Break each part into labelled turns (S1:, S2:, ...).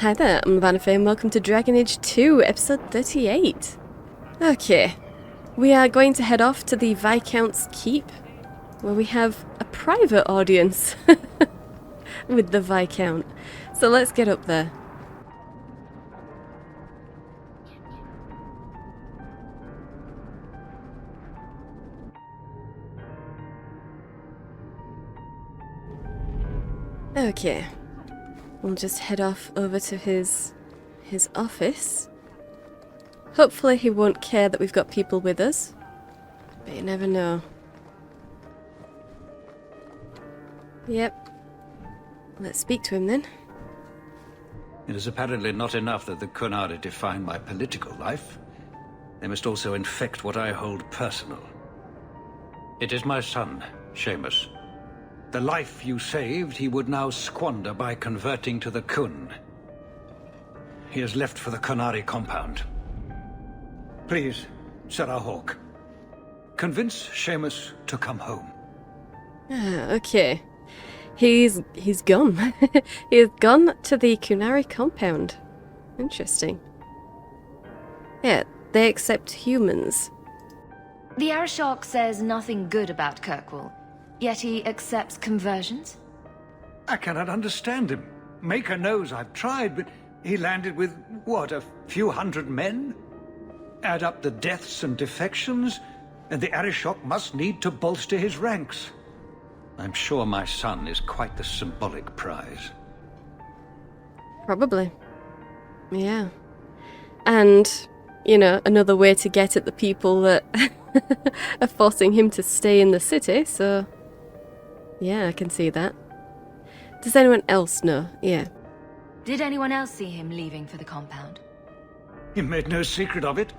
S1: Hi there, I'm Vanife and welcome to Dragon Age 2, episode 38. Okay, we are going to head off to the Viscount's Keep, where we have a private audience with the Viscount. So let's get up there. Okay, we'll just head off over to his office. Hopefully he won't care that we've got people with us, but you never know. Yep, let's speak to him then.
S2: It is apparently not enough that the Qunari define my political life. They must also infect what I hold personal. It is my son, Seamus. The life you saved, he would now squander by converting to the Qun. He has left for the Qunari compound. Please, Sarah Hawke, convince Seamus to come home.
S1: Ah, okay. He's gone. He has gone to the Qunari compound. Interesting. Yeah, they accept humans.
S3: The Arishok says nothing good about Kirkwall, yet he accepts conversions?
S2: I cannot understand him. Maker knows I've tried, but he landed with, what, a few hundred men? Add up the deaths and defections, and the Arishok must need to bolster his ranks. I'm sure my son is quite the symbolic prize.
S1: Probably. Yeah. And, you know, another way to get at the people that are forcing him to stay in the city, so... yeah, I can see that. Does anyone else know? Yeah.
S3: Did anyone else see him leaving for the compound?
S2: He made no secret of it.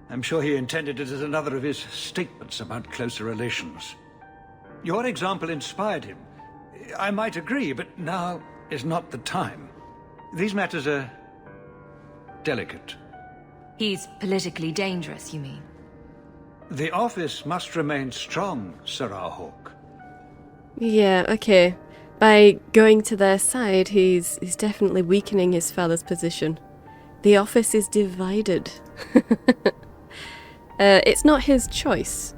S2: I'm sure he intended it as another of his statements about closer relations. Your example inspired him. I might agree, but now is not the time. These matters are delicate.
S3: He's politically dangerous, you mean?
S2: The office must remain strong, Sarah Hawke.
S1: Yeah, okay. By going to their side, he's definitely weakening his father's position. The office is divided. It's not his choice.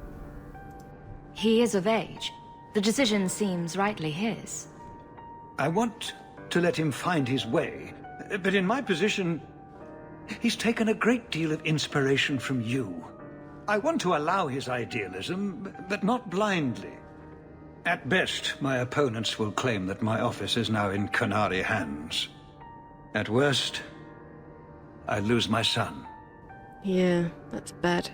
S3: He is of age. The decision seems rightly his.
S2: I want to let him find his way, but in my position, he's taken a great deal of inspiration from you. I want to allow his idealism, but not blindly. At best, my opponents will claim that my office is now in Qunari hands. At worst, I lose my son.
S1: Yeah, that's bad.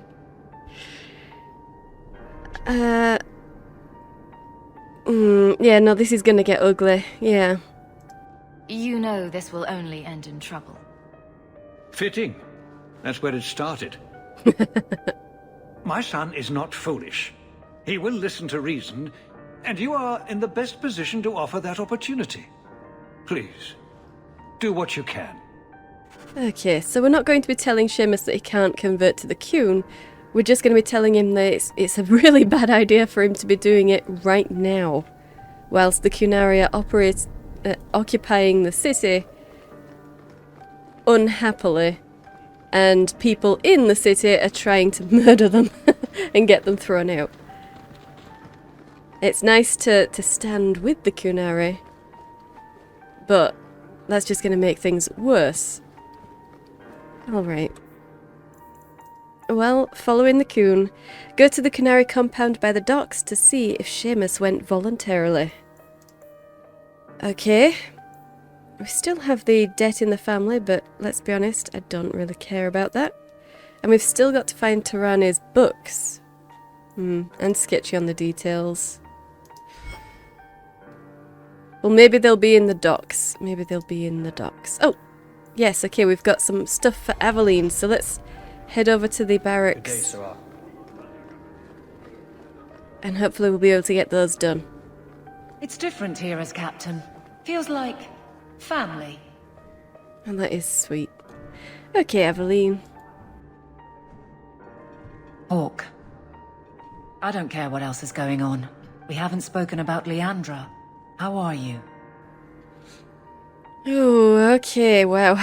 S1: Yeah, no, this is gonna get ugly. Yeah.
S3: You know this will only end in trouble.
S2: Fitting. That's where it started. My son is not foolish. He will listen to reason, and you are in the best position to offer that opportunity. Please, do what you can.
S1: Okay, so we're not going to be telling Seamus that he can't convert to the Qun. We're just going to be telling him that it's a really bad idea for him to be doing it right now, whilst the Qunari are occupying the city unhappily, and people in the city are trying to murder them and get them thrown out. It's nice to stand with the Qunari, but that's just going to make things worse. Alright. Well, following the Qun, go to the Qunari compound by the docks to see if Seamus went voluntarily. Okay. We still have the debt in the family, but let's be honest, I don't really care about that. And we've still got to find Tarani's books. And sketchy on the details. Well, maybe they'll be in the docks. Maybe they'll be in the docks. Oh! Yes, okay, we've got some stuff for Aveline, so let's head over to the barracks. And hopefully we'll be able to get those done.
S4: It's different here as captain. Feels like family.
S1: And that is sweet. Okay, Aveline.
S4: Hawke. I don't care what else is going on. We haven't spoken about Leandra. How are you?
S1: Oh, okay, wow.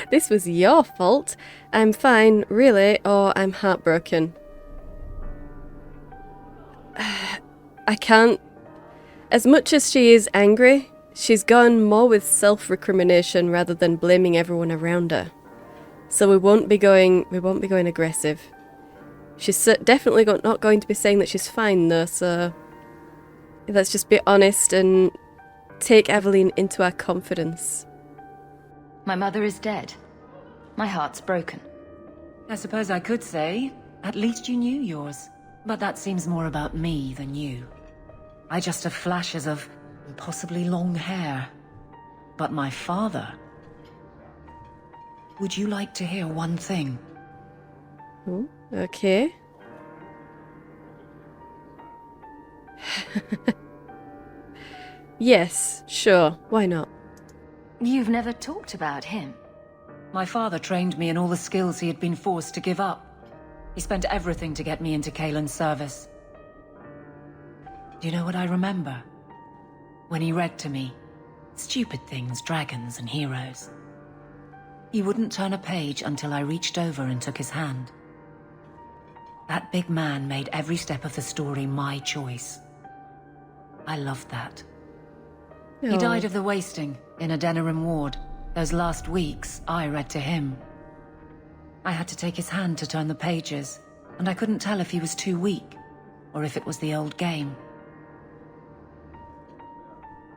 S1: This was your fault. I'm fine, really, or I'm heartbroken. I can't... As much as she is angry, she's gone more with self-recrimination rather than blaming everyone around her. So we won't be going aggressive. She's definitely not going to be saying that she's fine though, so let's just be honest and take Aveline into our confidence.
S3: My mother is dead. My heart's broken.
S4: I suppose I could say, at least you knew yours. But that seems more about me than you. I just have flashes of impossibly long hair. But my father... Would you like to hear one thing?
S1: Oh, okay. Yes, sure, why not?
S3: You've never talked about him.
S4: My father trained me in all the skills he had been forced to give up. He spent everything to get me into Kaelin's service. Do you know what I remember? When he read to me, stupid things, dragons and heroes. He wouldn't turn a page until I reached over and took his hand. That big man made every step of the story my choice. I loved that.
S1: Oh.
S4: He died of the wasting in a Denerim ward. Those last weeks, I read to him. I had to take his hand to turn the pages, and I couldn't tell if he was too weak, or if it was the old game.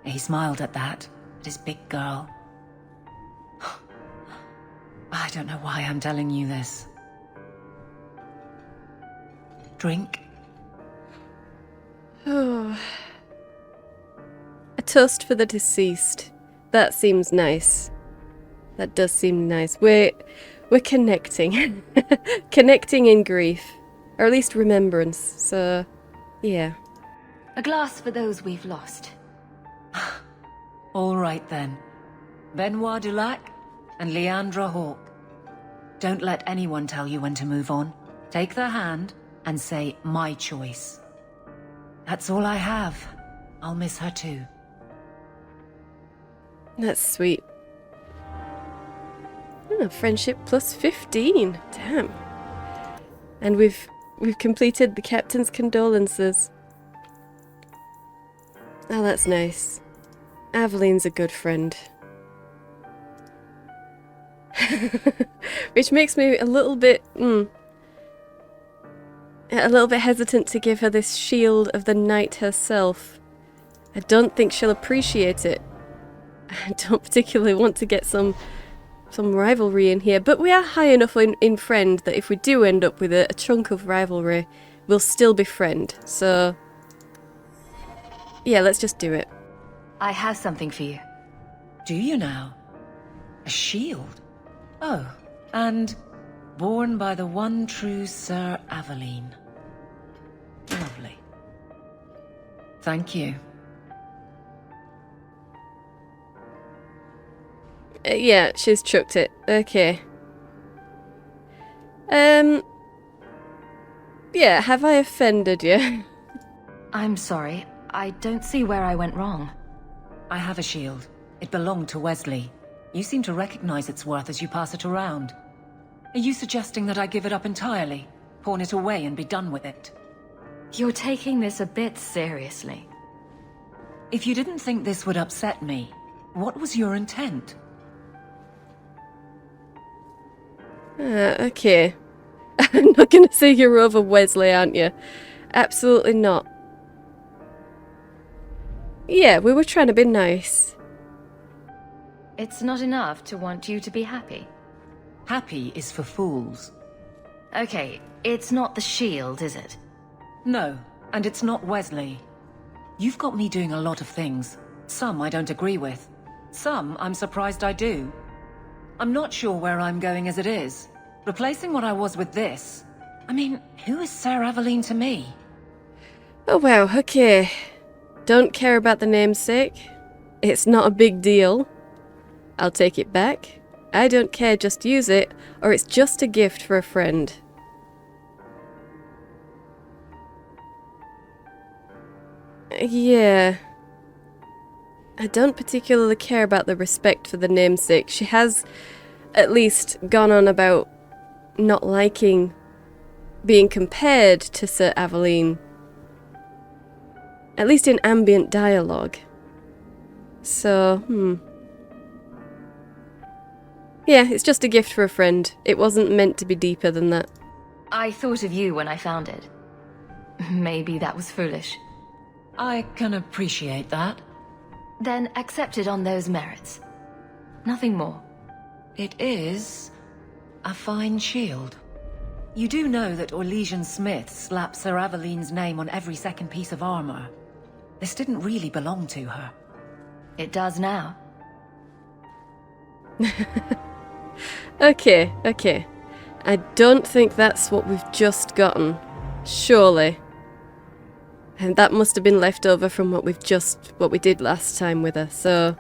S4: He smiled at that, at his big girl. I don't know why I'm telling you this. Drink?
S1: Oh. A toast for the deceased. That seems nice. That does seem nice. We're connecting. Connecting in grief. Or at least remembrance. So, yeah.
S3: A glass for those we've lost.
S4: All right then. Benoit Dulac and Leandra Hawke. Don't let anyone tell you when to move on. Take their hand and say, my choice. That's all I have. I'll miss her too.
S1: That's sweet. Oh, friendship plus 15. Damn. And we've completed the captain's condolences. Oh, that's nice. Aveline's a good friend. Which makes me a little bit hesitant to give her this shield of the knight herself. I don't think she'll appreciate it. I don't particularly want to get some rivalry in here, but we are high enough in friend that if we do end up with a chunk of rivalry, we'll still be friend. So yeah, let's just do it.
S3: I have something for you.
S4: Do you now? A shield? Oh, and born by the one true Sir Aveline. Lovely. Thank you.
S1: Yeah, she's chucked it. Okay. Yeah, have I offended you?
S3: I'm sorry. I don't see where I went wrong.
S4: I have a shield. It belonged to Wesley. You seem to recognize its worth as you pass it around. Are you suggesting that I give it up entirely? Pawn it away and be done with it?
S3: You're taking this a bit seriously.
S4: If you didn't think this would upset me, what was your intent?
S1: Okay. I'm not gonna say you're over Wesley, aren't you? Absolutely not. Yeah, we were trying to be nice.
S3: It's not enough to want you to be happy.
S4: Happy is for fools.
S3: Okay, it's not the shield, is it?
S4: No, and it's not Wesley. You've got me doing a lot of things. Some I don't agree with. Some I'm surprised I do. I'm not sure where I'm going as it is. Replacing what I was with this... I mean, who is Sir Aveline to me?
S1: Oh wow, okay. Don't care about the namesake. It's not a big deal. I'll take it back. I don't care, just use it, or it's just a gift for a friend. Yeah. I don't particularly care about the respect for the namesake. She has at least gone on about not liking being compared to Sir Aveline. At least in ambient dialogue. So, yeah, it's just a gift for a friend. It wasn't meant to be deeper than that.
S3: I thought of you when I found it. Maybe that was foolish.
S4: I can appreciate that.
S3: Then accept it on those merits. Nothing more.
S4: It is a fine shield. You do know that Orlesian Smith slapped Sir Aveline's name on every second piece of armor. This didn't really belong to her.
S3: It does now.
S1: Okay. I don't think that's what we've just gotten. Surely. And that must have been left over from what we did last time with her, so...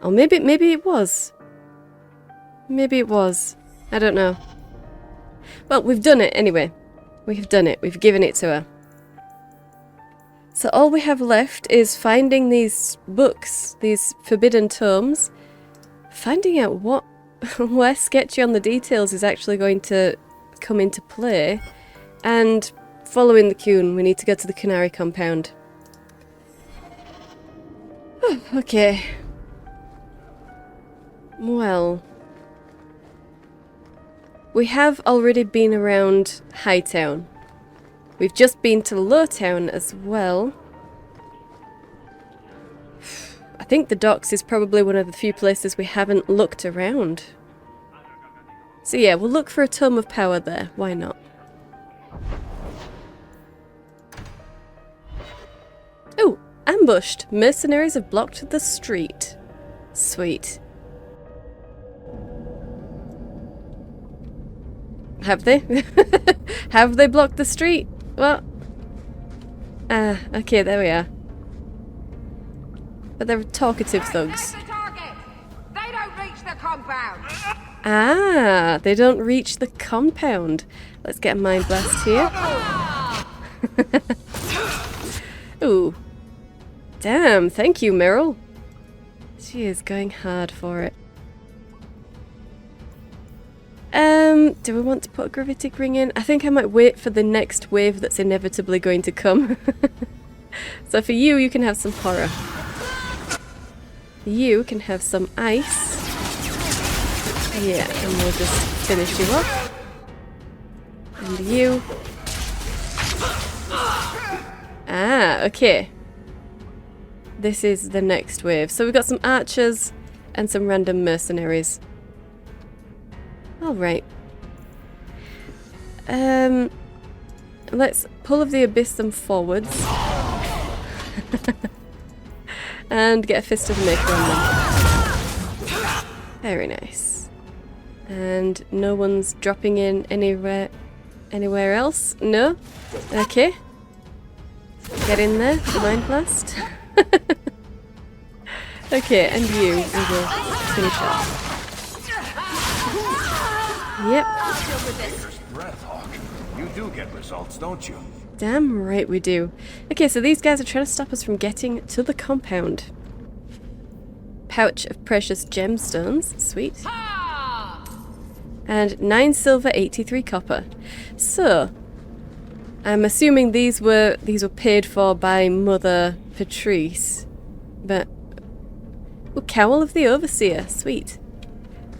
S1: Or maybe it was. Maybe it was. I don't know. Well, we've done it anyway. We've done it. We've given it to her. So all we have left is finding these books, these forbidden tomes, finding out where Sketchy on the Details is actually going to come into play, and following the Coon, we need to go to the Canary compound. Okay. Well, we have already been around Hightown. We've just been to Lowtown as well. I think the docks is probably one of the few places we haven't looked around. So yeah, we'll look for a Tome of Power there. Why not? Oh, ambushed. Mercenaries have blocked the street. Sweet. Have they? Have they blocked the street? Well, okay, there we are. But they're talkative thugs.
S5: They don't reach the compound.
S1: Ah, they don't reach the compound. Let's get a mind blast here. Ooh. Damn, thank you, Meryl. She is going hard for it. Do we want to put a gravitic ring in? I think I might wait for the next wave that's inevitably going to come. So for you, you can have some horror. You can have some ice. Yeah, and we'll just finish you off. And you. Ah, okay. This is the next wave. So we've got some archers and some random mercenaries. Alright. Let's pull of the abyss them forwards. And get a fist of the maker on them. Very nice. And no one's dropping in anywhere else? No? Okay. Get in there, mind blast. Okay, and you, we will finish off. Yep.
S6: Breath, Hawke. You do get results, don't you?
S1: Damn right we do. Okay, so these guys are trying to stop us from getting to the compound. Pouch of precious gemstones. Sweet. And 9 silver, 83 copper. So, I'm assuming these were paid for by Mother Patrice. But... Oh, Cowl of the Overseer. Sweet.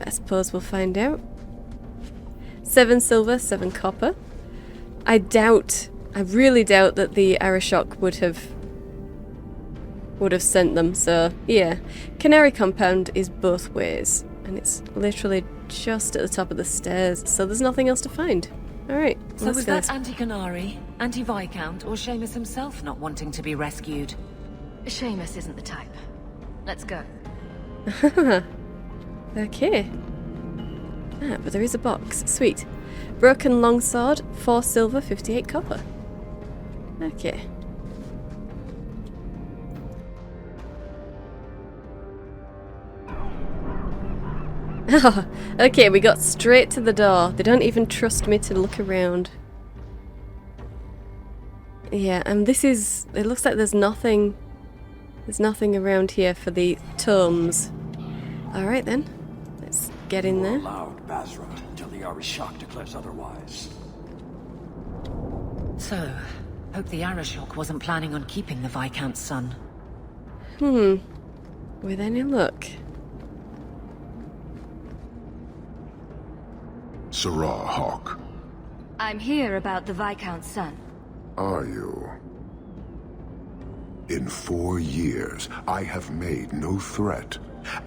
S1: I suppose we'll find out. 7 silver, 7 copper. I really doubt that the Arashok would have sent them, so yeah. Canary compound is both ways, and it's literally just at the top of the stairs, so there's nothing else to find. Alright,
S4: so was that anti-Canary, anti-Viscount, or Seamus himself not wanting to be rescued?
S3: Seamus isn't the type. Let's go.
S1: Okay. Ah, but there is a box. Sweet. Broken longsword, 4 silver, 58 copper. Okay. Oh, okay, we got straight to the door. They don't even trust me to look around. Yeah, and this is... It looks like there's nothing... There's nothing around here for the tomes. Alright then. Let's get in there.
S6: Allowed Basra until the Arishok declares otherwise.
S4: So, hope the Arishok wasn't planning on keeping the Viscount's son.
S1: With any luck.
S7: Sarah Hawke,
S3: I'm here about the Viscount's son.
S7: are you? In 4 years, I have made no threat,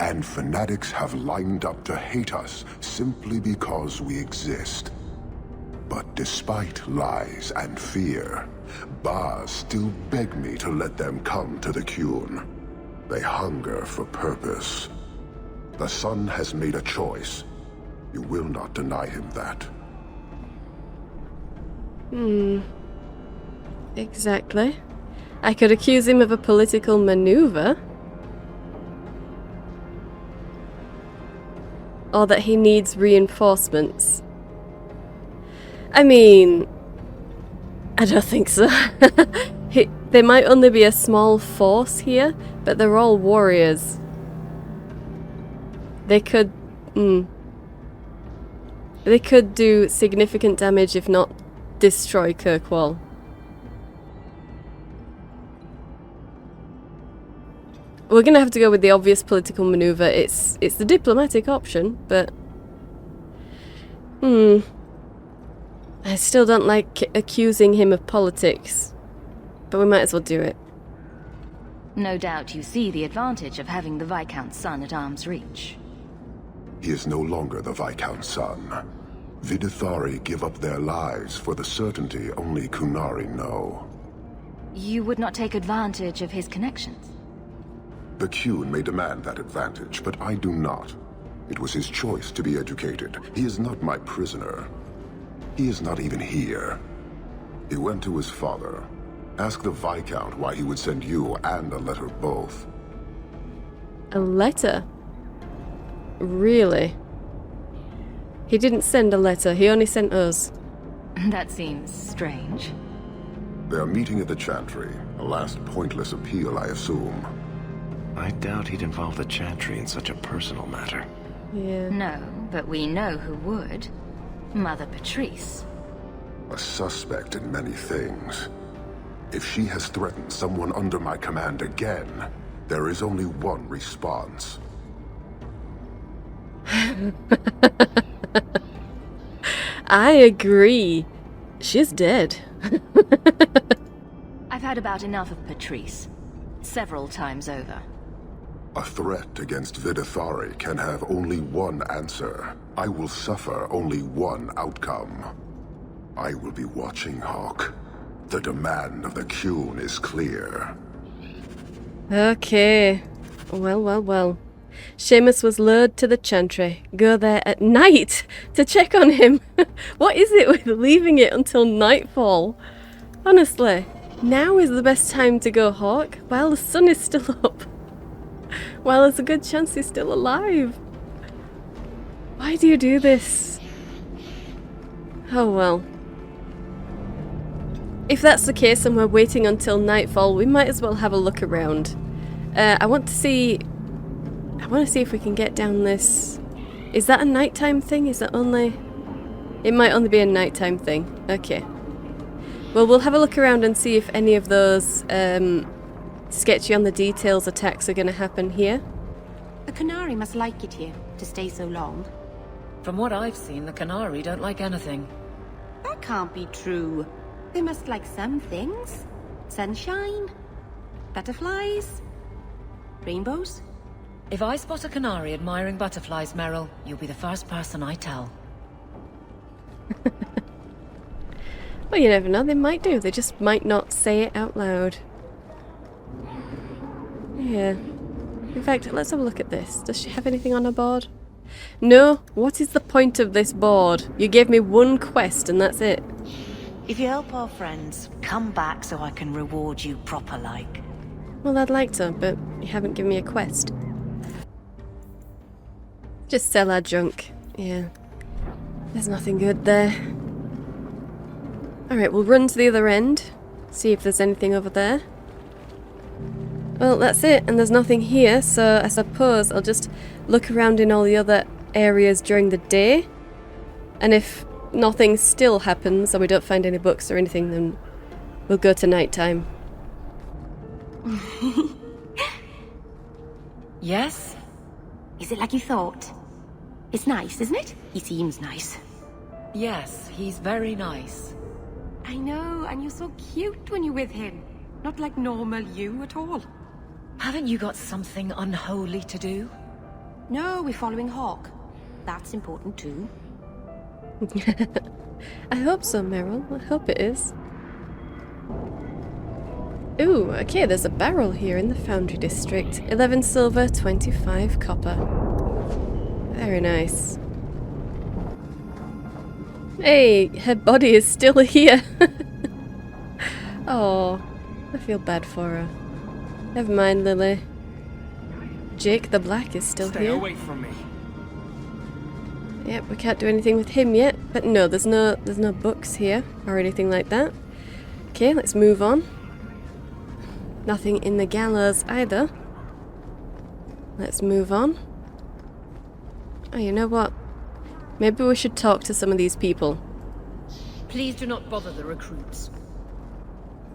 S7: and fanatics have lined up to hate us simply because we exist. But despite lies and fear, Baz still beg me to let them come to the Qun. They hunger for purpose. The son has made a choice. You will not deny him that.
S1: Exactly. I could accuse him of a political maneuver. Or that he needs reinforcements. I mean... I don't think so. There might only be a small force here, but they're all warriors. They could... They could do significant damage if not destroy Kirkwall. We're gonna have to go with the obvious political maneuver. It's the diplomatic option, but... I still don't like accusing him of politics. But we might as well do it.
S3: No doubt you see the advantage of having the Viscount's son at arm's reach.
S7: He is no longer the Viscount's son. Vidithari give up their lives for the certainty only Kunari know.
S3: You would not take advantage of his connections?
S7: The Qun may demand that advantage, but I do not. It was his choice to be educated. He is not my prisoner. He is not even here. He went to his father. Ask the Viscount why he would send you and a letter both.
S1: A letter? Really? He didn't send a letter, he only sent us.
S3: That seems strange.
S7: They are meeting at the Chantry. A last pointless appeal, I assume.
S8: I doubt he'd involve the Chantry in such a personal matter.
S1: Yeah.
S3: No, but we know who would. Mother Patrice.
S7: A suspect in many things. If she has threatened someone under my command again, there is only one response.
S1: I agree. She's dead.
S3: I've had about enough of Patrice. Several times over.
S7: A threat against Vidithari can have only one answer. I will suffer only one outcome. I will be watching, Hawke. The demand of the Qun is clear.
S1: Okay. Well. Seamus was lured to the Chantry. Go there at night to check on him. What is it with leaving it until nightfall? Honestly, now is the best time to go, Hawke, while the sun is still up. While there's a good chance he's still alive. Why do you do this? Oh well. If that's the case and we're waiting until nightfall, we might as well have a look around. I want to see if we can get down this... Is that a nighttime thing? Is that only... It might only be a nighttime thing. Okay. Well, we'll have a look around and see if any of those sketchy on the details attacks are going to happen here.
S9: The Qunari must like it here, to stay so long.
S4: From what I've seen, the Qunari don't like anything.
S9: That can't be true. They must like some things. Sunshine, butterflies, rainbows.
S4: If I spot a Qunari admiring butterflies, Meryl, you'll be the first person I tell.
S1: Well, you never know, they might do. They just might not say it out loud. Yeah. In fact, let's have a look at this. Does she have anything on her board? No? What is the point of this board? You gave me one quest and that's it.
S9: If you help our friends, come back so I can reward you proper-like.
S1: Well, I'd like to, but you haven't given me a quest. Just sell our junk. Yeah. There's nothing good there. Alright, we'll run to the other end. See if there's anything over there. Well, that's it, and there's nothing here, so I suppose I'll just look around in all the other areas during the day. And if nothing still happens, or we don't find any books or anything, then we'll go to night time.
S4: Yes?
S10: Is it like you thought? It's nice, isn't it? He seems nice.
S4: Yes, he's very nice.
S10: I know, and you're so cute when you're with him. Not like normal you at all.
S4: Haven't you got something unholy to do?
S10: No, we're following Hawke. That's important too.
S1: I hope so, Meryl. I hope it is. Ooh, okay, there's a barrel here in the Foundry District. 11 silver, 25 copper. Very nice. Hey, her body is still here. Oh, I feel bad for her. Never mind, Lily. Jake the Black is still
S6: Stay
S1: here.
S6: away from me.
S1: Yep, we can't do anything with him yet. But no, there's no books here or anything like that. Okay, let's move on. Nothing in the gallows either. Let's move on. Oh, you know what? Maybe we should talk to some of these people.
S11: Please do not bother the recruits.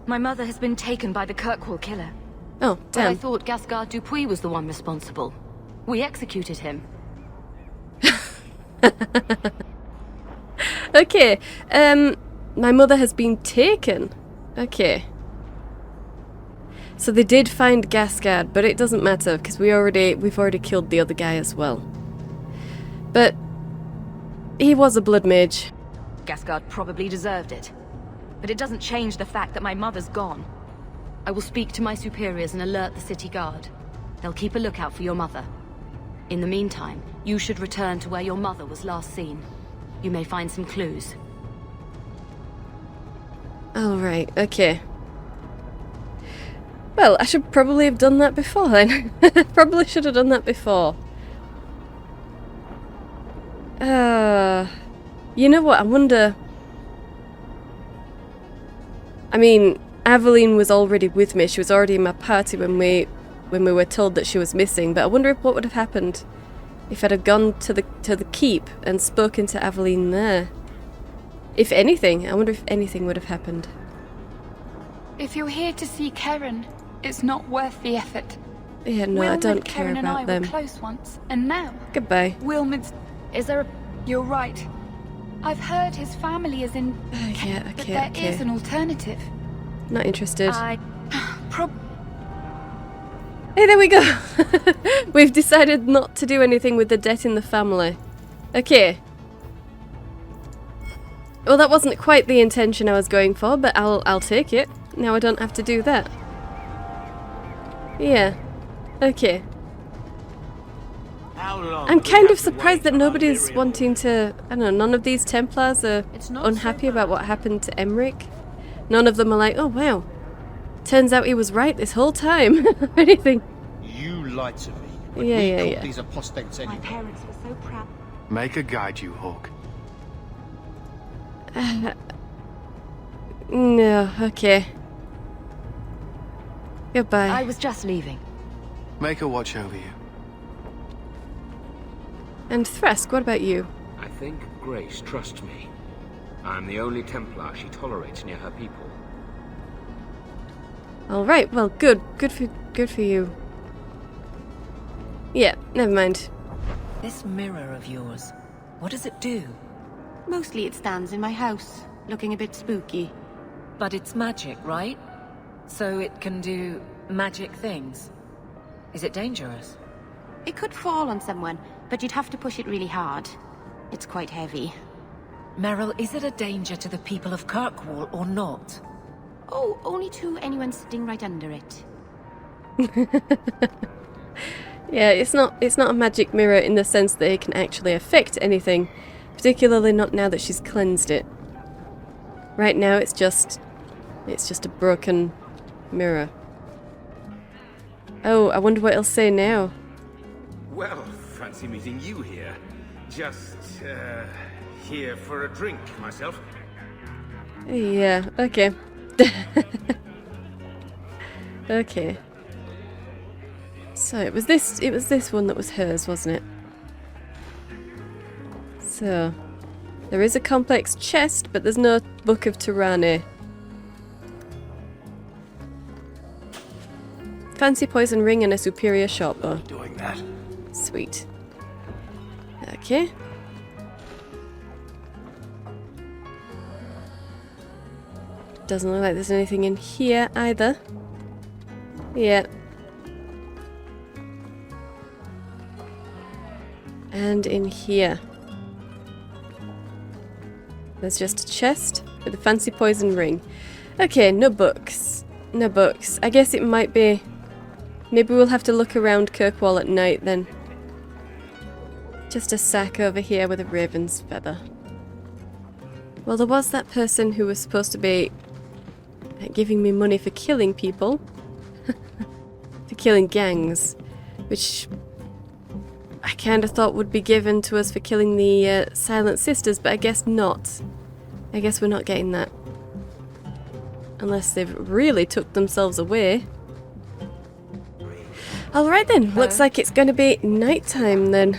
S3: My mother has been taken by the Kirkwall killer.
S1: Oh,
S3: But I
S1: damn.
S3: thought Gasgard Dupuis was the one responsible. We executed him.
S1: Okay, my mother has been taken. Okay. So they did find Gasgard, but it doesn't matter because we've already killed the other guy as well. But he was a blood mage.
S3: Gasgard probably deserved it. But it doesn't change the fact that my mother's gone. I will speak to my superiors and alert the city guard. They'll keep a lookout for your mother. In the meantime, you should return to where your mother was last seen. You may find some clues.
S1: Alright, okay. Well, I should probably have done that before then. Probably should have done that before. You know what, I wonder... I mean, Aveline was already with me. She was already in my party when we were told that she was missing. But I wonder what would have happened if I'd have gone to the keep and spoken to Aveline there. If anything, I wonder if anything would have happened.
S12: If you're here to see Karen, it's not worth the effort.
S1: Yeah, no, I don't care
S12: Karen and I
S1: about them.
S12: were close once, and now
S1: Goodbye.
S12: Wilmot's.
S3: Is there a...
S12: You're right. I've heard his family is in.
S1: Yeah,
S12: But
S1: okay,
S12: there
S1: okay.
S12: is an alternative.
S1: Not interested.
S12: Prob.
S1: Hey, there we go! We've decided not to do anything with the debt in the family. Okay. Well, that wasn't quite the intention I was going for, but I'll take it. Now I don't have to do that. Yeah. Okay. I'm kind of surprised that nobody's wanting to... I don't know, none of these Templars are unhappy about what happened to Emmerich. None of them are like, oh wow, turns out he was right this whole time. Or anything.
S6: You lied to me. But
S1: Yeah,
S6: we
S1: yeah,
S6: caught
S1: yeah.
S6: these apostates anyway.
S10: My parents were so proud.
S8: Make her guide you, Hawke.
S1: No, okay. Goodbye.
S3: I was just leaving.
S8: Make her watch over you.
S1: And Thresk, what about you?
S13: I think Grace trusts me. I'm the only Templar she tolerates near her people.
S1: All right, well, good for you. Yeah, never mind.
S4: This mirror of yours, what does it do?
S10: Mostly it stands in my house, looking a bit spooky.
S4: But it's magic, right? So it can do magic things. Is it dangerous?
S10: It could fall on someone, but you'd have to push it really hard. It's quite heavy.
S4: Meryl, is it a danger to the people of Kirkwall or not?
S10: Oh, only to anyone sitting right under it.
S1: Yeah, it's not a magic mirror in the sense that it can actually affect anything, particularly not now that she's cleansed it. Right now it's just a broken mirror. Oh, I wonder what it'll say now.
S13: Well, fancy meeting you here. Just, here for a drink, myself.
S1: Yeah, okay. Okay. So it was this one that was hers, wasn't it? So there is a complex chest, but there's no Book of Tirani. Fancy poison ring and a superior short bow.
S8: Doing that.
S1: Sweet. Okay. Doesn't look like there's anything in here either. Yeah. And in here. There's just a chest with a fancy poison ring. Okay, no books. No books. I guess it might be... Maybe we'll have to look around Kirkwall at night then. Just a sack over here with a raven's feather. Well, there was that person who was supposed to be giving me money for killing people. For killing gangs. Which I kind of thought would be given to us for killing the Silent Sisters, but I guess not. I guess we're not getting that. Unless they've really took themselves away. Alright then, looks like it's going to be nighttime then.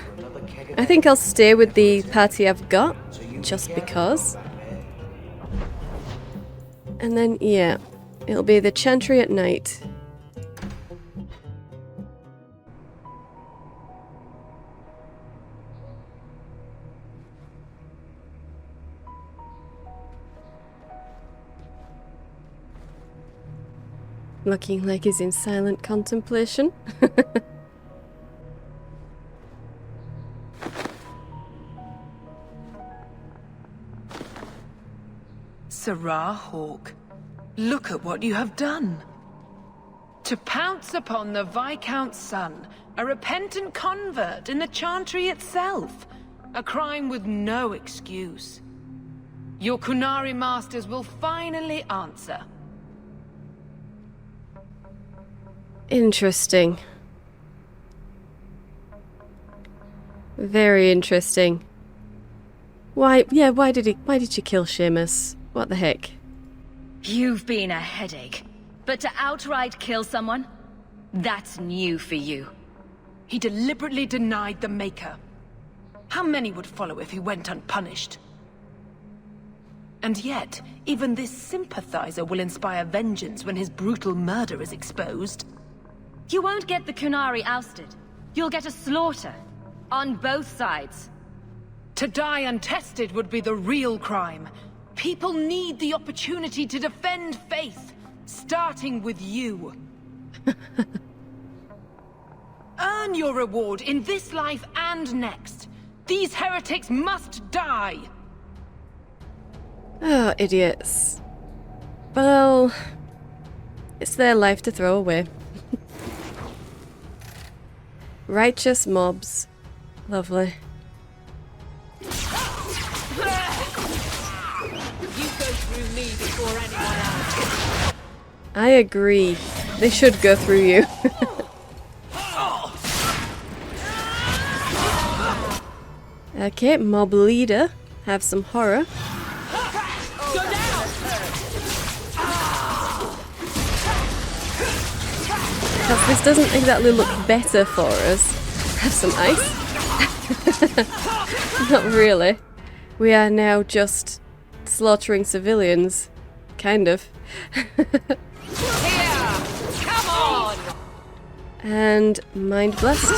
S1: I think I'll stay with the party I've got, just because. And then, yeah, it'll be the Chantry at night. Looking like he's in silent contemplation.
S4: Sarah Hawke, look at what you have done. To pounce upon the Viscount's son, a repentant convert in the Chantry itself, a crime with no excuse. Your Kunari masters will finally answer.
S1: Interesting. Very interesting. Why did you kill Seamus? What the heck?
S3: You've been a headache. But to outright kill someone? That's new for you.
S4: He deliberately denied the Maker. How many would follow if he went unpunished? And yet, even this sympathizer will inspire vengeance when his brutal murder is exposed.
S3: You won't get the Kunari ousted. You'll get a slaughter. On both sides.
S4: To die untested would be the real crime. People need the opportunity to defend faith, starting with you. Earn your reward in this life and next. These heretics must die.
S1: Oh, idiots. Well, it's their life to throw away. Righteous mobs. Lovely.
S11: You go through me before anyone else.
S1: I agree. They should go through you. Okay, mob leader. Have some horror.
S11: Go down!
S1: Because this doesn't exactly look better for us. Have some ice. Not really. We are now just slaughtering civilians. Kind of.
S11: Here! Come on!
S1: And Mind Blast.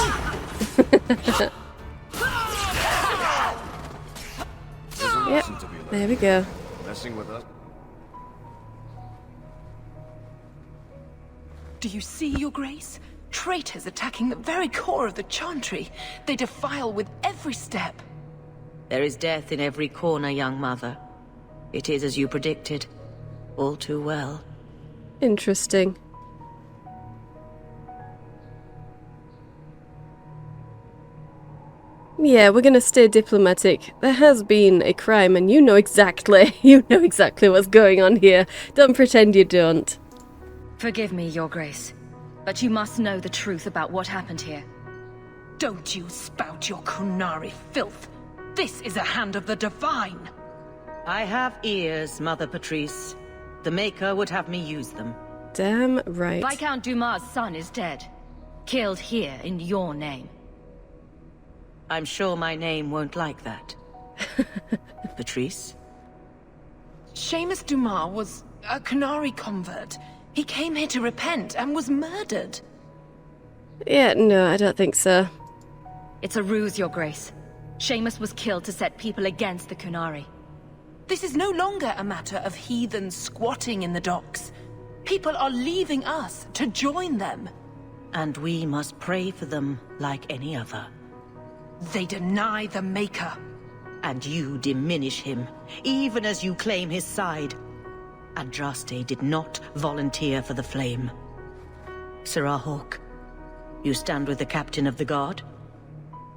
S1: Yep, there we go.
S6: Messing with us.
S4: Do you see, Your Grace? Traitors attacking the very core of the Chantry. They defile with every step.
S9: There is death in every corner, young mother. It is as you predicted. All too well.
S1: Interesting. Yeah, we're gonna stay diplomatic. There has been a crime and you know exactly what's going on here. Don't pretend you don't.
S3: Forgive me, Your Grace, but you must know the truth about what happened here.
S4: Don't you spout your Kunari filth. This is a hand of the Divine.
S9: I have ears, Mother Patrice. The Maker would have me use them.
S1: Damn right.
S3: Viscount Dumas' son is dead. Killed here in your name.
S9: I'm sure my name won't like that. Patrice?
S14: Seamus Dumas was a Qunari convert. He came here to repent and was murdered.
S1: Yeah, no, I don't think so.
S3: It's a ruse, Your Grace. Seamus was killed to set people against the Qunari.
S14: This is no longer a matter of heathens squatting in the docks. People are leaving us to join them.
S9: And we must pray for them like any other.
S14: They deny the Maker.
S9: And you diminish him, even as you claim his side. Andraste did not volunteer for the flame. Sirrah Hawke, you stand with the captain of the guard?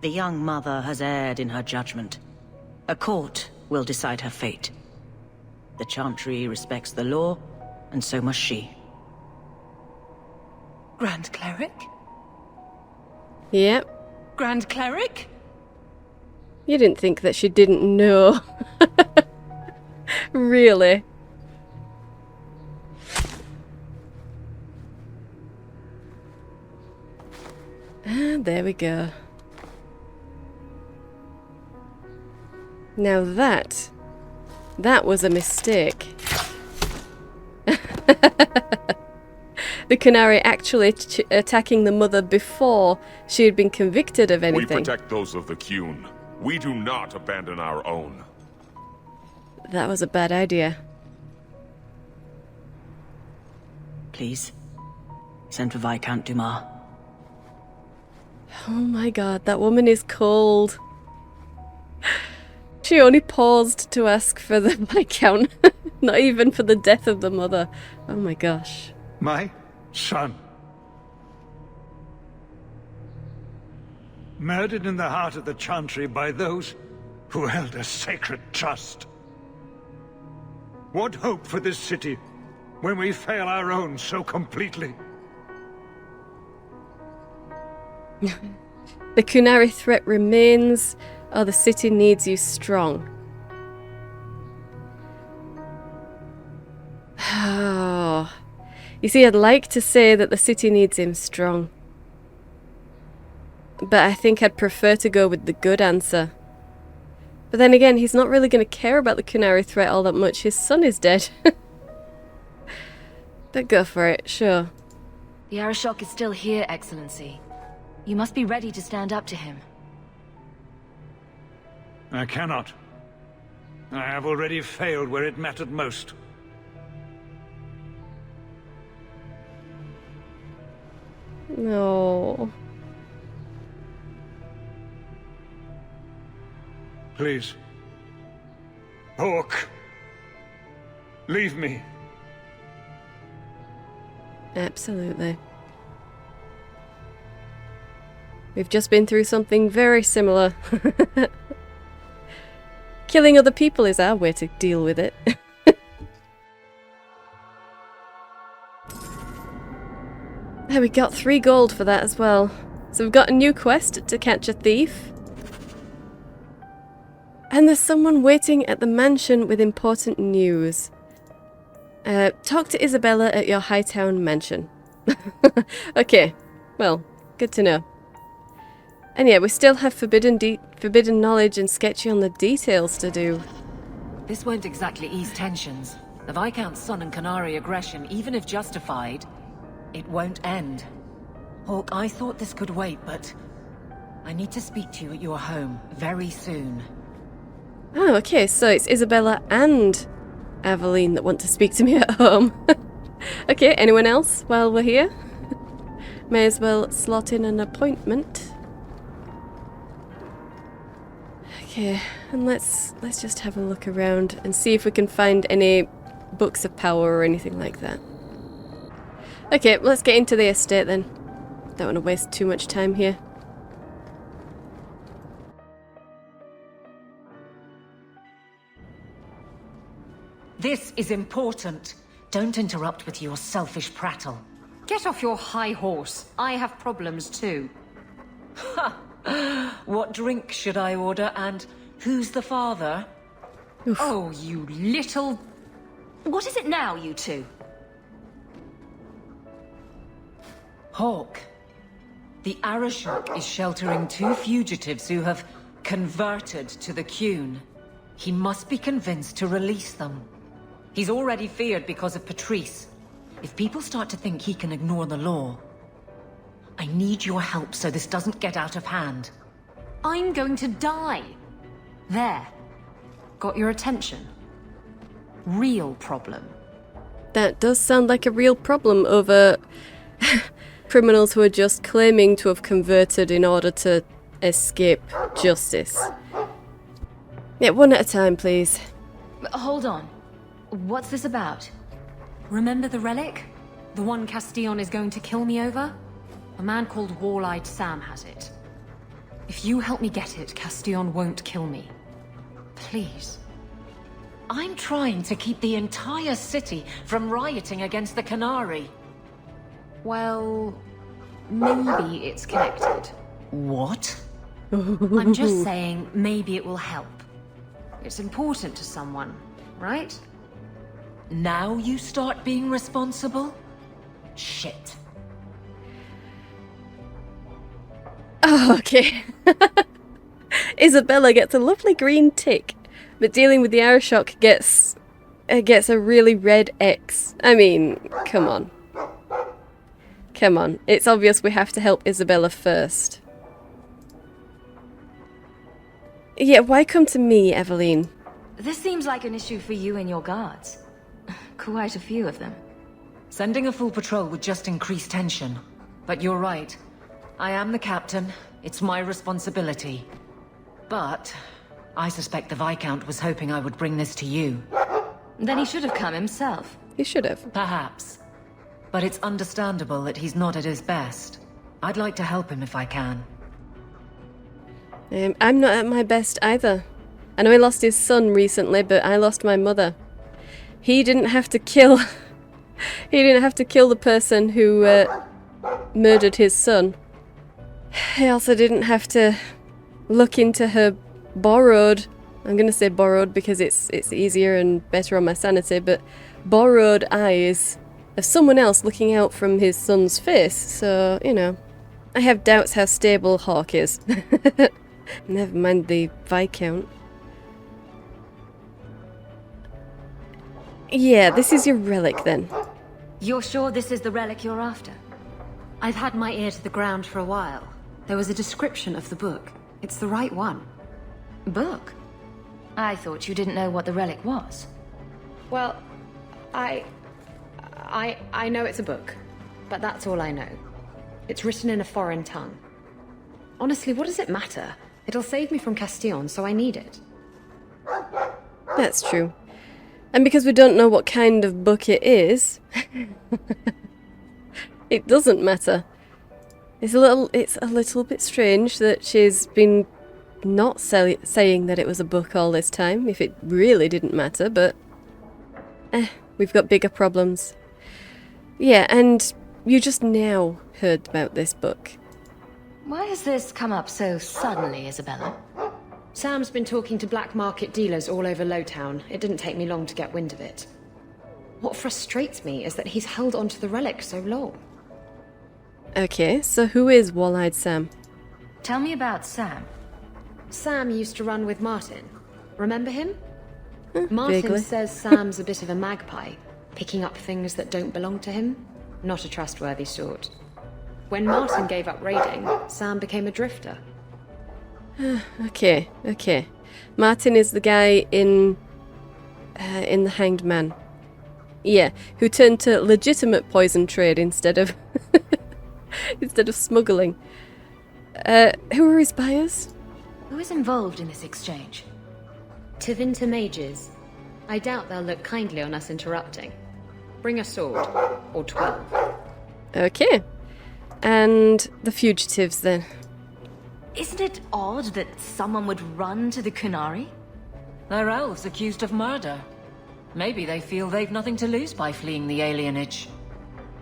S9: The young mother has erred in her judgment. A court will decide her fate. The Chantry respects the law, and so must she.
S14: Grand Cleric?
S1: Yep.
S14: Grand Cleric?
S1: You didn't think that she didn't know. Really? And there we go. Now that was a mistake. The Qunari actually attacking the mother before she had been convicted of anything.
S15: We protect those of the Qun. We do not abandon our own.
S1: That was a bad idea.
S9: Please, send for Viscount Dumas.
S1: Oh my god, that woman is cold. She only paused to ask for the Viscount, not even for the death of the mother. Oh my gosh.
S16: My son. Murdered in the heart of the Chantry by those who held a sacred trust. What hope for this city when we fail our own so completely?
S1: The Qunari threat remains. Oh, the city needs you strong. Oh. You see, I'd like to say that the city needs him strong. But I think I'd prefer to go with the good answer. But then again, he's not really going to care about the Qunari threat all that much. His son is dead. But go for it, sure.
S3: The Arashok is still here, Excellency. You must be ready to stand up to him.
S16: I cannot. I have already failed where it mattered most.
S1: No.
S16: Please. Hawke. Leave me.
S1: Absolutely. We've just been through something very similar. Killing other people is our way to deal with it. There, we got 3 gold for that as well. So we've got a new quest to catch a thief. And there's someone waiting at the mansion with important news. Talk to Isabella at your Hightown mansion. Okay, well, good to know. And yeah, we still have forbidden knowledge and sketchy on the details to do.
S4: This won't exactly ease tensions. The Viscount's son and Qunari aggression, even if justified, it won't end. Hawke, I thought this could wait, but I need to speak to you at your home very soon.
S1: Oh, okay, so it's Isabella and Aveline that want to speak to me at home. Okay, anyone else while we're here? May as well slot in an appointment. Okay, and let's just have a look around and see if we can find any books of power or anything like that. Okay, let's get into the estate then. Don't want to waste too much time here.
S4: This is important. Don't interrupt with your selfish prattle.
S10: Get off your high horse. I have problems too.
S4: Ha! What drink should I order, and who's the father?
S10: Oof. Oh, you little...
S3: What is it now, you two?
S4: Hawke. The Arashok is sheltering 2 fugitives who have converted to the Qun. He must be convinced to release them. He's already feared because of Patrice. If people start to think he can ignore the law, I need your help so this doesn't get out of hand.
S3: I'm going to die. There. Got your attention? Real problem.
S1: That does sound like a real problem over criminals who are just claiming to have converted in order to escape justice. Yeah, one at a time, please.
S3: Hold on. What's this about?
S17: Remember the relic? The one Castillon is going to kill me over? A man called Wall-Eyed Sam has it. If you help me get it, Castillon won't kill me. Please.
S4: I'm trying to keep the entire city from rioting against the Canary.
S17: Well, maybe it's connected.
S4: What?
S17: I'm just saying, maybe it will help. It's important to someone, right?
S4: Now you start being responsible? Shit.
S1: Oh, okay. Isabella gets a lovely green tick, but dealing with the Arashok gets a really red X. I mean, come on. Come on. It's obvious we have to help Isabella first. Yeah, why come to me, Eveline?
S3: This seems like an issue for you and your guards. Quite a few of them.
S4: Sending a full patrol would just increase tension. But you're right. I am the captain. It's my responsibility. But I suspect the Viscount was hoping I would bring this to you.
S3: Then he should have come himself.
S1: He should have.
S4: Perhaps. But it's understandable that he's not at his best. I'd like to help him if I can.
S1: I'm not at my best either. I know he lost his son recently, but I lost my mother. He didn't have to kill... he didn't have to kill the person who murdered his son. He also didn't have to look into her borrowed... I'm going to say borrowed because it's easier and better on my sanity, but borrowed eyes of someone else looking out from his son's face. So, you know, I have doubts how stable Hawke is. Never mind the Viscount. Yeah, this is your relic then.
S3: You're sure this is the relic you're after?
S17: I've had my ear to the ground for a while. There was a description of the book. It's the right one.
S3: Book? I thought you didn't know what the relic was.
S17: Well, I know it's a book, but that's all I know. It's written in a foreign tongue. Honestly, what does it matter? It'll save me from Castillon, so I need it.
S1: That's true. And because we don't know what kind of book it is, it doesn't matter. It's a little bit strange that she's been not saying that it was a book all this time, if it really didn't matter, but we've got bigger problems. Yeah, and you just now heard about this book.
S3: Why has this come up so suddenly, Isabella?
S17: Sam's been talking to black market dealers all over Lowtown. It didn't take me long to get wind of it. What frustrates me is that he's held onto the relic so long.
S1: Okay, so who is Wall-Eyed Sam?
S3: Tell me about Sam.
S17: Sam used to run with Martin. Remember him? Martin
S1: vaguely.
S17: says Sam's a bit of a magpie, picking up things that don't belong to him. Not a trustworthy sort. When Martin gave up raiding, Sam became a drifter.
S1: Okay. Martin is the guy in The Hanged Man. Yeah, who turned to legitimate poison trade instead of smuggling. Who are his buyers?
S3: Who is involved in this exchange?
S17: Tevinter mages. I doubt they'll look kindly on us interrupting. Bring a sword. Or 12.
S1: Okay. And the fugitives then?
S3: Isn't it odd that someone would run to the Kunari?
S4: They're elves accused of murder. Maybe they feel they've nothing to lose by fleeing the alienage.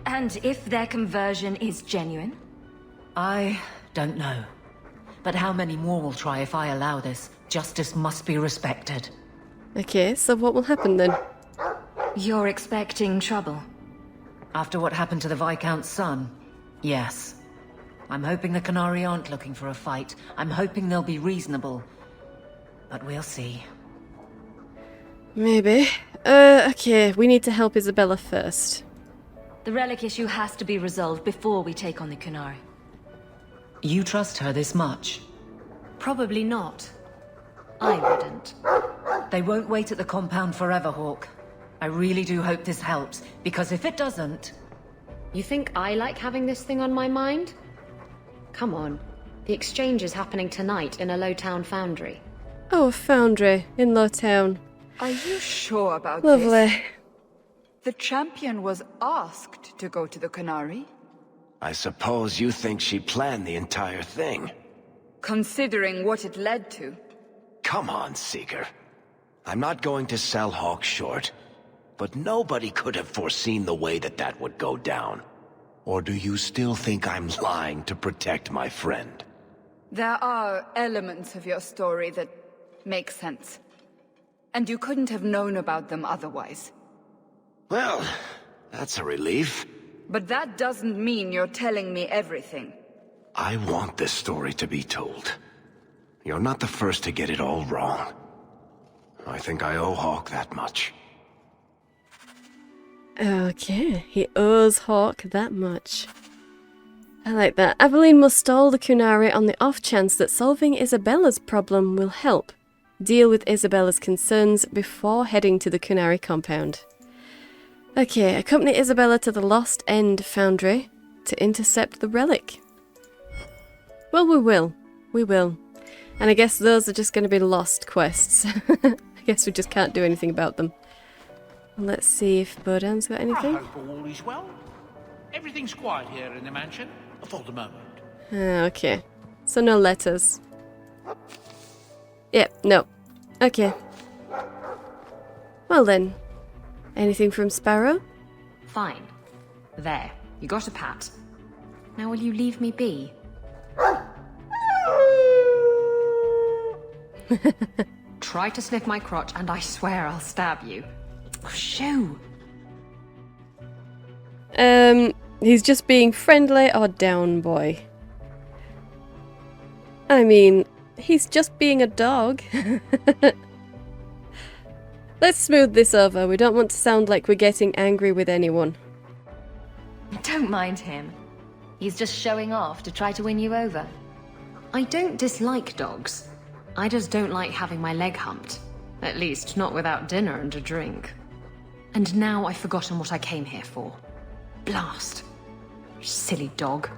S3: And if their conversion is genuine?
S4: I don't know. But how many more will try if I allow this? Justice must be respected.
S1: Okay, so what will happen then?
S3: You're expecting trouble?
S4: After what happened to the Viscount's son, Yes. I'm hoping the Qunari aren't looking for a fight. I'm hoping they'll be reasonable. But we'll see.
S1: Maybe. Okay, we need to help Isabella first.
S3: The relic issue has to be resolved before we take on the Qunari.
S4: You trust her this much?
S3: Probably not. I wouldn't.
S4: They won't wait at the compound forever, Hawke. I really do hope this helps, because if it doesn't...
S17: You think I like having this thing on my mind? Come on. The exchange is happening tonight in a low-town foundry.
S1: Oh, a foundry in Lowtown.
S18: Are you sure about
S1: Lovely.
S18: this? The champion was asked to go to the Qunari.
S8: I suppose you think she planned the entire thing.
S18: Considering what it led to.
S8: Come on, Seeker. I'm not going to sell Hawke short, but nobody could have foreseen the way that would go down. Or do you still think I'm lying to protect my friend?
S18: There are elements of your story that make sense. And you couldn't have known about them otherwise.
S8: Well, that's a relief.
S18: But that doesn't mean you're telling me everything.
S8: I want this story to be told. You're not the first to get it all wrong. I think I owe Hawke that much.
S1: Okay, he owes Hawke that much. I like that. Aveline must stall the Qunari on the off chance that solving Isabella's problem will help. Deal with Isabella's concerns before heading to the Qunari compound. Okay, accompany Isabella to the Lost End Foundry to intercept the relic. Well, we will. We will. And I guess those are just going to be lost quests. I guess we just can't do anything about them. Let's see if Bodan's got anything.
S19: I hope all is well. Everything's quiet here in the mansion, for the moment.
S1: Okay. So no letters. Yep, no. Okay. Well then. Anything from Sparrow?
S17: Fine. There. You got a pat. Now will you leave me be? Try to sniff my crotch and I swear I'll stab you. Oh, shoo!
S1: He's just being friendly or down, boy? I mean, he's just being a dog. Let's smooth this over. We don't want to sound like we're getting angry with anyone.
S3: Don't mind him. He's just showing off to try to win you over.
S17: I don't dislike dogs. I just don't like having my leg humped. At least, not without dinner and a drink. And now I've forgotten what I came here for. Blast. Silly dog.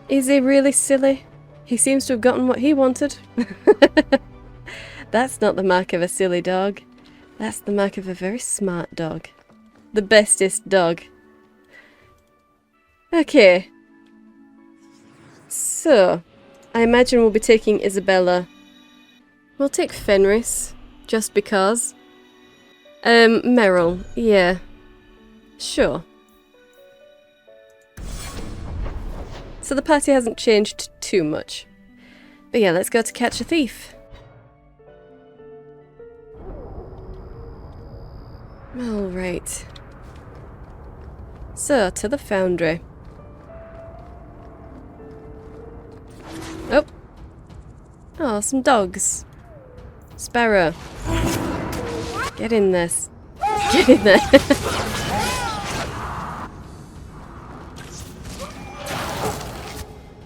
S1: Is he really silly? He seems to have gotten what he wanted. That's not the mark of a silly dog. That's the mark of a very smart dog. The bestest dog. Okay. So, I imagine we'll be taking Isabella. We'll take Fenris, just because. Merrill, yeah. Sure. So the party hasn't changed too much. But yeah, let's go to catch a thief. Alright. So, to the foundry. Oh. Oh, some dogs. Sparrow. Get in this. Get in there.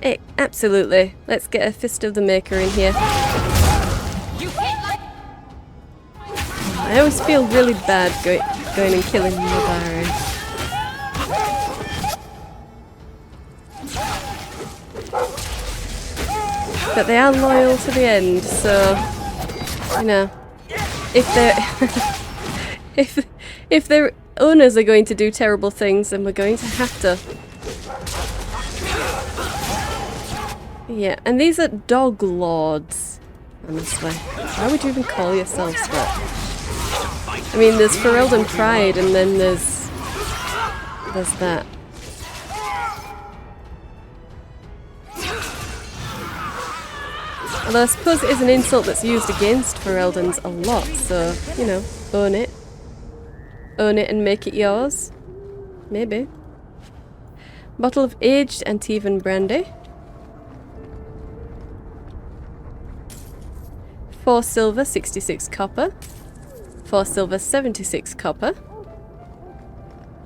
S1: Hey, absolutely. Let's get a Fist of the Maker in here. I always feel really bad going and killing Nobari. But they are loyal to the end, so you know, if their owners are going to do terrible things, then we're going to have to. Yeah, and these are dog lords. Honestly, why would you even call yourselves that? I mean, there's Ferelden Pride, and then there's that. Although I suppose it is an insult that's used against Fereldens a lot, so, you know, own it. Own it and make it yours. Maybe. Bottle of aged Antivan brandy. 4 silver, 66 copper. 4 silver, 76 copper.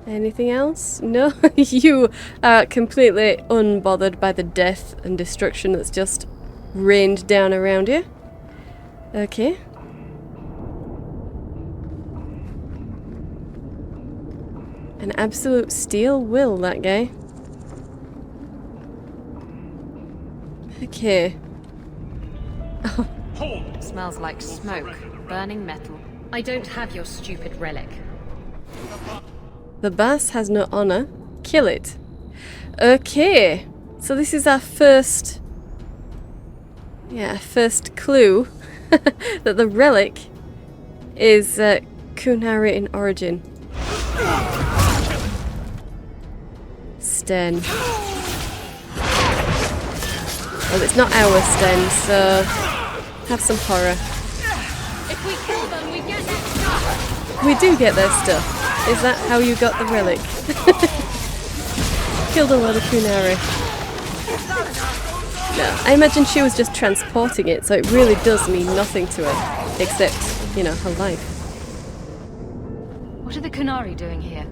S1: Anything else? No? You are completely unbothered by the death and destruction that's just rained down around you. Okay. An absolute steel will, that guy. Okay. Oh.
S17: Smells like smoke, burning metal. I don't have your stupid relic.
S1: The boss has no honor. Kill it. Okay. So this is our first... first clue that the relic is Kunari in origin. Sten. Well, it's not our Sten, so have some horror.
S11: If we kill them, we get their stuff.
S1: We do get their stuff. Is that how you got the relic? Killed a lot of Kunari. No, I imagine she was just transporting it, so it really does mean nothing to her, except, you know, her life.
S3: What are the Kunari doing here?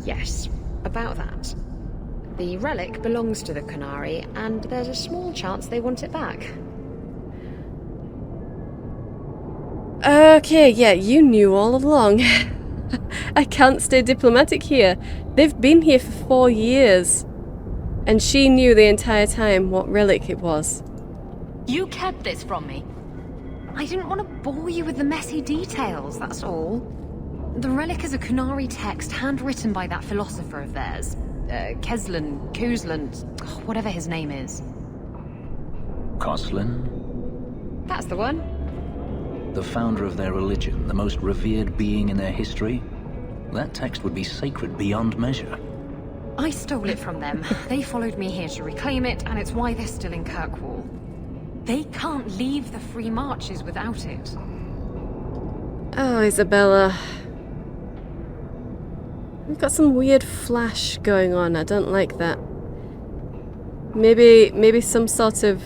S17: Yes, about that. The relic belongs to the Kunari, and there's a small chance they want it back.
S1: Okay, yeah, you knew all along. I can't stay diplomatic here. They've been here for 4 years. And she knew the entire time what relic it was.
S3: You kept this from me.
S17: I didn't want to bore you with the messy details, that's all. The relic is a Kunari text handwritten by that philosopher of theirs. Kuzlan, whatever his name is.
S20: Koslin?
S17: That's the one.
S20: The founder of their religion, the most revered being in their history? That text would be sacred beyond measure.
S17: I stole it from them. They followed me here to reclaim it, and it's why they're still in Kirkwall. They can't leave the Free Marches without it.
S1: Oh, Isabella. We've got some weird flash going on. I don't like that. Maybe some sort of...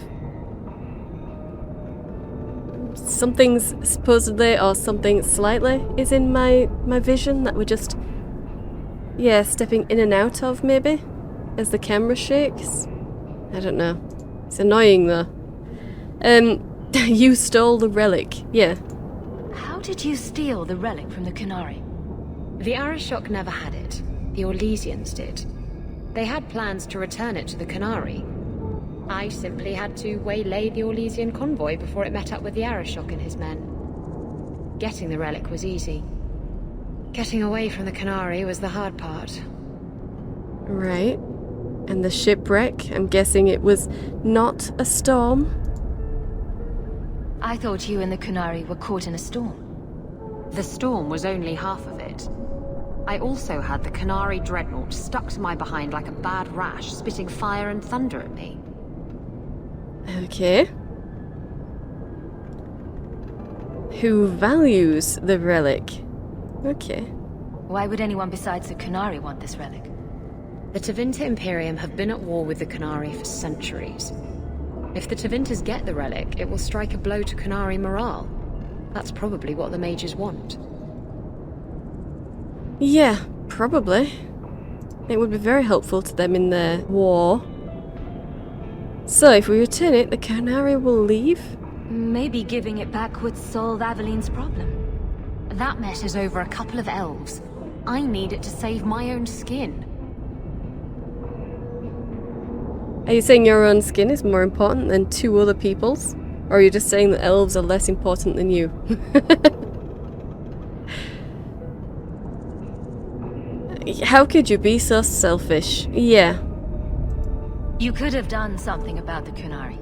S1: something's supposedly, or something slightly, is in my vision that we're just... yeah, stepping in and out of, maybe? As the camera shakes? I don't know. It's annoying, though. You stole the relic. Yeah.
S3: How did you steal the relic from the Kunari?
S17: The Arishok never had it. The Orlesians did. They had plans to return it to the Kunari. I simply had to waylay the Orlesian convoy before it met up with the Arishok and his men. Getting the relic was easy. Getting away from the Kunari was the hard part.
S1: Right. And the shipwreck, I'm guessing it was not a storm?
S3: I thought you and the Kunari were caught in a storm.
S17: The storm was only half of it. I also had the Kunari dreadnought stuck to my behind like a bad rash, spitting fire and thunder at me.
S1: Okay. Who values the relic? Okay.
S3: Why would anyone besides the Kunari want this relic?
S17: The Tevinter Imperium have been at war with the Kunari for centuries. If the Tevinters get the relic, it will strike a blow to Kunari morale. That's probably what the mages want.
S1: Yeah, probably. It would be very helpful to them in their war. So, if we return it, the Kunari will leave?
S3: Maybe giving it back would solve Aveline's problem. That mess is over a couple of elves. I need it to save my own skin.
S1: Are you saying your own skin is more important than 2 other people's? Or are you just saying that elves are less important than you? How could you be so selfish? Yeah.
S3: You could have done something about the Kunari,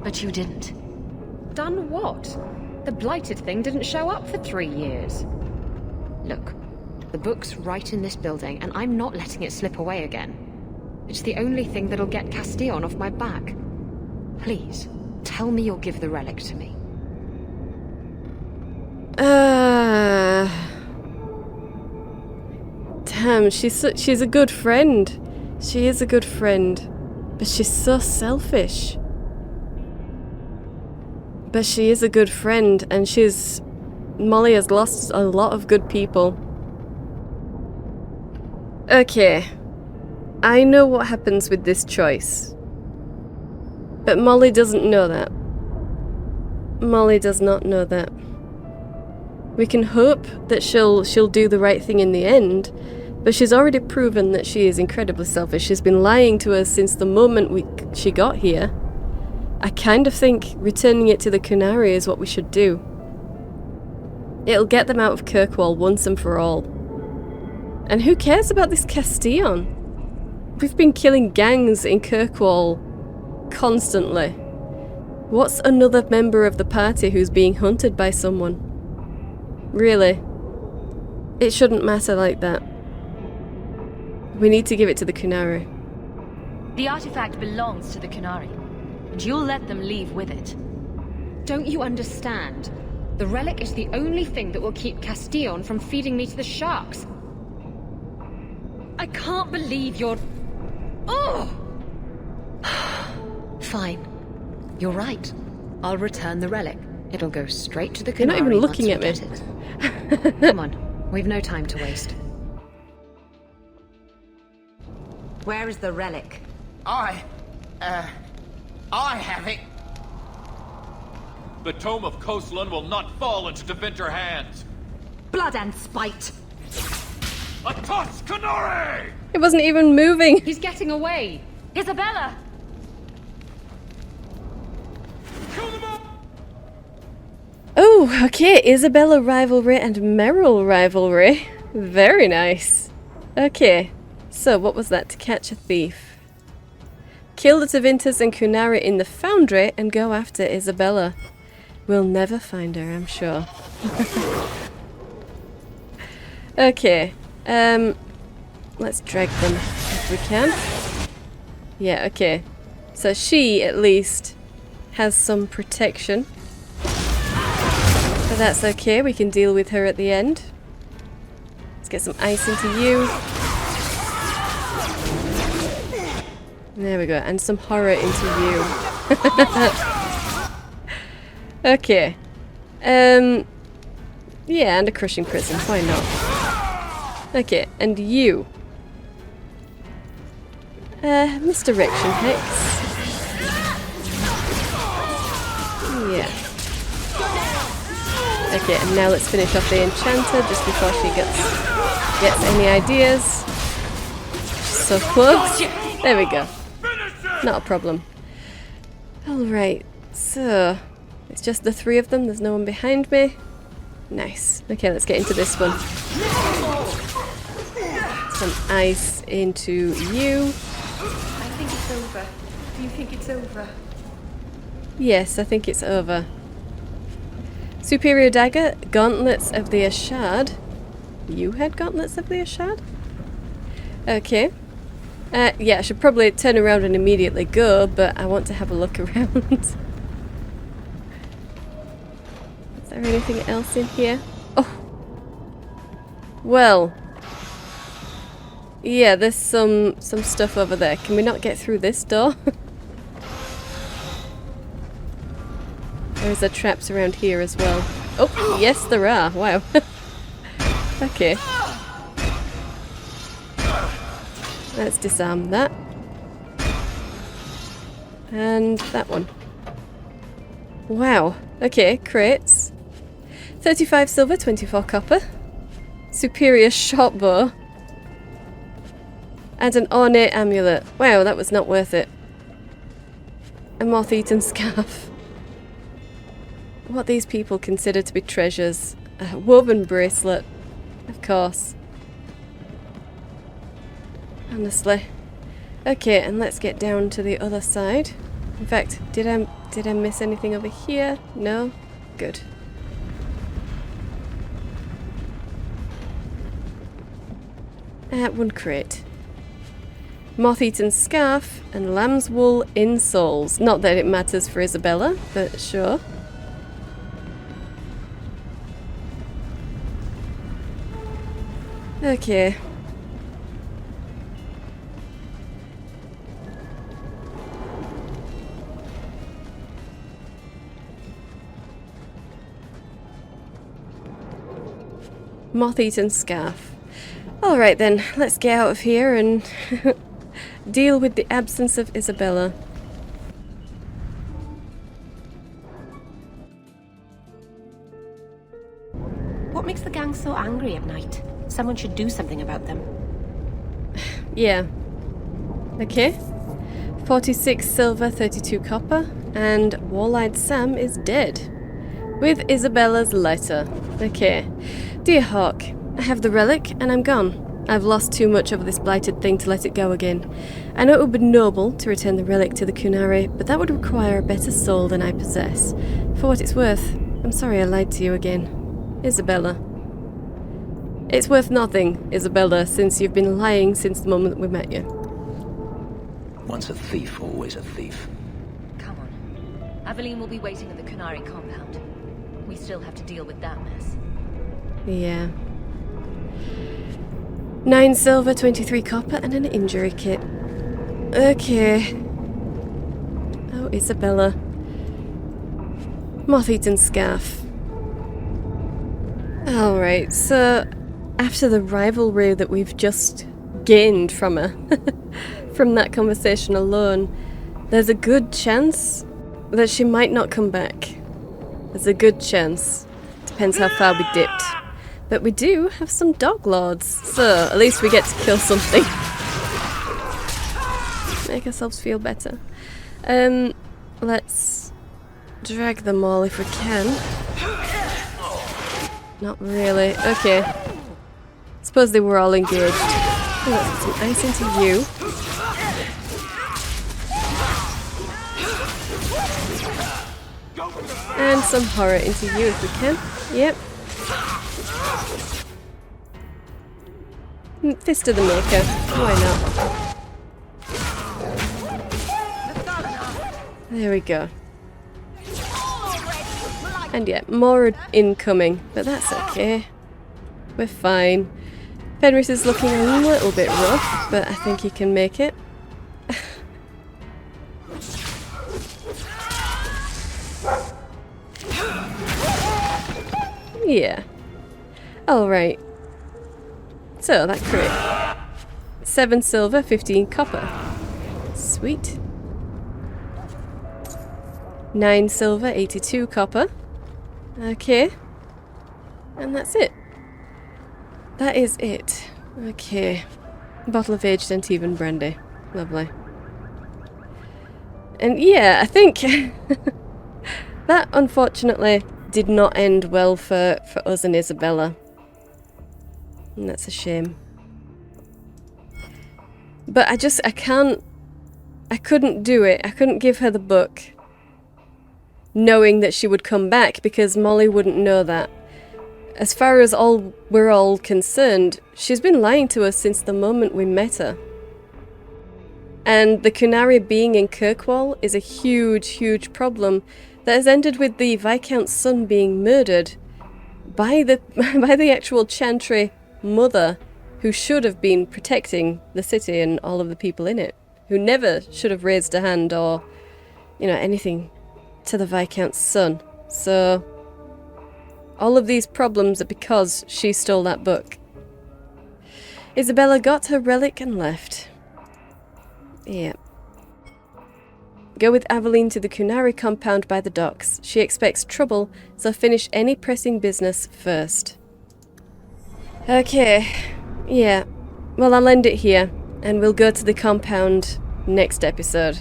S3: but you didn't.
S17: Done what? The blighted thing didn't show up for 3 years. Look, the book's right in this building, and I'm not letting it slip away again. It's the only thing that'll get Castillon off my back. Please, tell me you'll give the relic to me.
S1: Damn, she's a good friend. She is a good friend, but she's so selfish. But she is a good friend, and Molly has lost a lot of good people. Okay. I know what happens with this choice. But Molly doesn't know that. Molly does not know that. We can hope that she'll do the right thing in the end, but she's already proven that she is incredibly selfish. She's been lying to us since the moment she got here. I kind of think returning it to the Qunari is what we should do. It'll get them out of Kirkwall once and for all. And who cares about this Castillon? We've been killing gangs in Kirkwall constantly. What's another member of the party who's being hunted by someone? Really? It shouldn't matter like that. We need to give it to the Qunari.
S3: The artifact belongs to the Qunari, and you'll let them leave with it.
S17: Don't you understand? The relic is the only thing that will keep Castillon from feeding me to the sharks. I can't believe you're... Oh! Fine. You're right. I'll return the relic. It'll go straight to the Qunari.
S1: You're not even looking at me.
S17: Come on. We've no time to waste.
S9: Where is the relic?
S19: I have it.
S21: The Tome of Coastland will not fall into Devinter hands.
S9: Blood and spite.
S21: A toss, Qunari!
S1: It wasn't even moving.
S17: He's getting away.
S3: Isabella!
S1: Oh, okay. Isabella rivalry and Merrill rivalry. Very nice. Okay. So, what was that? To catch a thief. Kill the Tevinters and Qunari in the foundry and go after Isabella. We'll never find her, I'm sure. Okay. Let's drag them if we can. Yeah, okay. So she, at least, has some protection. But that's okay, we can deal with her at the end. Let's get some ice into you. There we go, and some horror into you. Okay. Yeah, and a crushing prison, why not? Okay, and you. Misdirection Hex. Yeah. Okay, and now let's finish off the Enchanter just before she gets any ideas. So close. There we go. Not a problem. Alright, so it's just the three of them, there's no one behind me. Nice. Okay, let's get into this one. Some ice into you.
S10: I think it's over. Do you think it's over?
S1: Yes, I think it's over. Superior Dagger, Gauntlets of the Ashad. You had Gauntlets of the Ashad? Okay. Yeah, I should probably turn around and immediately go, but I want to have a look around. Is there anything else in here? Oh! Well. Yeah, there's some stuff over there. Can we not get through this door? Or is there traps around here as well? Oh, yes there are. Wow. Okay. Let's disarm that. And that one. Wow. Okay, crates. 35 silver, 24 copper. Superior short bow. And an ornate amulet. Wow, that was not worth it. A moth-eaten scarf. What these people consider to be treasures. A woven bracelet. Of course. Honestly. Okay, and let's get down to the other side. In fact, did I miss anything over here? No? Good. One crate. Moth-eaten scarf and lamb's wool insoles. Not that it matters for Isabella, but sure. Okay. Moth-eaten scarf. Alright then, let's get out of here and deal with the absence of Isabella.
S10: What makes the gang so angry at night? Someone should do something about them.
S1: Yeah. Okay. 46 silver, 32 copper, and Wall-Eyed Sam is dead. With Isabella's letter. Okay. Dear Hawke, I have the relic and I'm gone. I've lost too much of this blighted thing to let it go again. I know it would be noble to return the relic to the Kunari, but that would require a better soul than I possess. For what it's worth, I'm sorry I lied to you again. Isabella. It's worth nothing, Isabella, since you've been lying since the moment we met you.
S20: Once a thief, always a thief.
S3: Come on. Aveline will be waiting at the Kunari compound. We still have to deal with that mess.
S1: Yeah. 9 silver, 23 copper, and an injury kit. Okay. Oh, Isabella. Moth-eaten scarf. Alright, so after the rivalry that we've just gained from her, from that conversation alone, there's a good chance that she might not come back. There's a good chance. Depends how far we dipped. But we do have some dog lords, so at least we get to kill something. Make ourselves feel better. Let's drag them all if we can. Not really. Okay. Suppose they were all engaged. Oh, let's put some ice into you. And some horror into you if we can. Yep. Fist of the Maker. Why not? There we go. And yeah, more incoming, but that's okay. We're fine. Fenris is looking a little bit rough, but I think he can make it. Yeah. Alright. So, that crate. 7 silver, 15 copper. Sweet. 9 silver, 82 copper. Okay. And that's it. That is it. Okay. Bottle of aged Antivan brandy. Lovely. And yeah, I think that unfortunately did not end well for us and Isabella. And that's a shame. But I couldn't do it. I couldn't give her the book knowing that she would come back, because Molly wouldn't know that. As far as we're all concerned, she's been lying to us since the moment we met her. And the Kunari being in Kirkwall is a huge, huge problem that has ended with the Viscount's son being murdered by the actual Chantry mother, who should have been protecting the city and all of the people in it, who never should have raised a hand or, you know, anything to the Viscount's son. So all of these problems are because she stole that book. Isabella got her relic and left. Yeah. Go with Aveline to the Kunari compound by the docks. She expects trouble, so finish any pressing business first. Okay. Yeah. Well, I'll end it here, and we'll go to the compound next episode.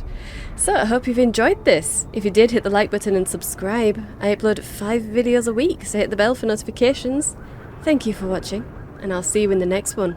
S1: So, I hope you've enjoyed this. If you did, hit the like button and subscribe. I upload 5 videos a week, so hit the bell for notifications. Thank you for watching, and I'll see you in the next one.